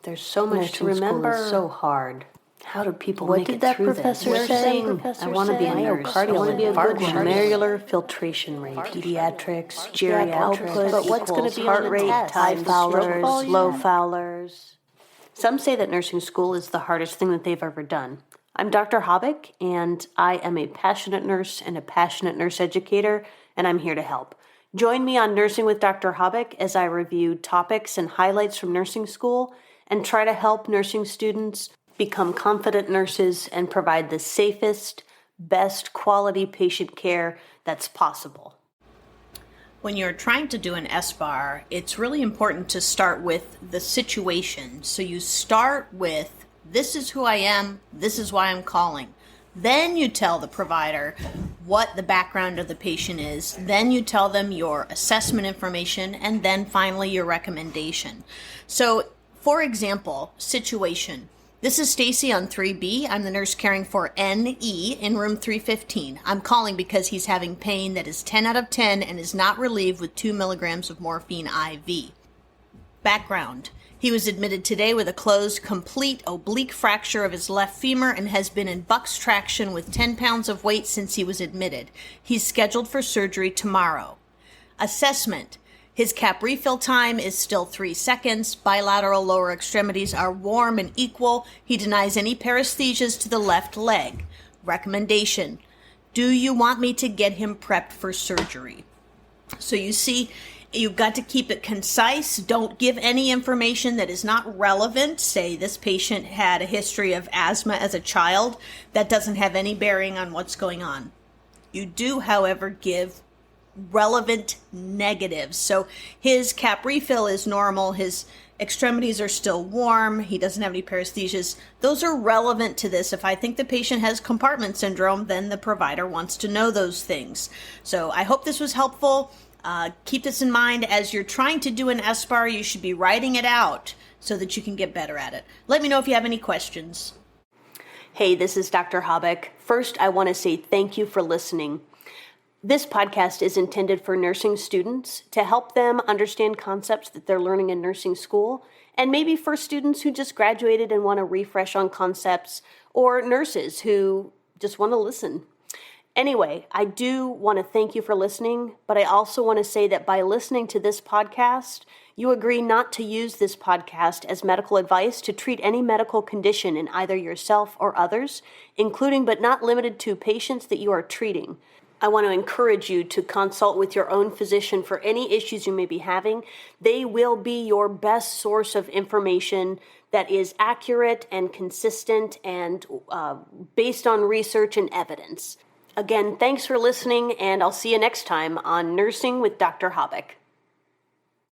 There's so much to remember. School is so hard. How do people What make did it that through professor this? say? I want to be a nurse. I want to be a good glomerular filtration rate, pediatrics, geriatrics, but what's going to be heart on the rate, test? high High Fowlers, stroke low Fowlers. Some say that nursing school is the hardest thing that they've ever done. I'm Dr. Hobbick, and I am a passionate nurse and a passionate nurse educator, and I'm here to help. Join me on Nursing with Dr. Hobbick as I review topics and highlights from nursing school and try to help nursing students become confident nurses and provide the safest, best quality patient care that's possible. When you're trying to do an Sbar, it's really important to start with the situation. So you start with, this is who I am, this is why I'm calling. Then you tell the provider what the background of the patient is. Then you tell them your assessment information, and then finally your recommendation. So, for example, situation. This is Stacy on 3B. I'm the nurse caring for NE in room 315. I'm calling because he's having pain that is 10 out of 10 and is not relieved with 2 milligrams of morphine IV. Background. He was admitted today with a closed, complete oblique fracture of his left femur and has been in Buck's traction with 10 pounds of weight since he was admitted. He's scheduled for surgery tomorrow. Assessment. His cap refill time is still 3 seconds. Bilateral lower extremities are warm and equal. He denies any paresthesias to the left leg. Recommendation. Do you want me to get him prepped for surgery? So you see, you've got to keep it concise. Don't give any information that is not relevant. Say this patient had a history of asthma as a child. That doesn't have any bearing on what's going on. You do, however, give relevant negatives. So his cap refill is normal. His extremities are still warm. He doesn't have any paresthesias. Those are relevant to this. If I think the patient has compartment syndrome, then the provider wants to know those things. So I hope this was helpful. Keep this in mind as you're trying to do an Sbar. You should be writing it out so that you can get better at it. Let me know if you have any questions. Hey, this is Dr. Hobbick. First, I want to say thank you for listening. This podcast is intended for nursing students to help them understand concepts that they're learning in nursing school, and maybe for students who just graduated and want to refresh on concepts, or nurses who just want to listen. Anyway, I do want to thank you for listening, but I also want to say that by listening to this podcast, you agree not to use this podcast as medical advice to treat any medical condition in either yourself or others, including but not limited to patients that you are treating. I want to encourage you to consult with your own physician for any issues you may be having. They will be your best source of information that is accurate and consistent and based on research and evidence. Again, thanks for listening, and I'll see you next time on Nursing with Dr. Hobbick.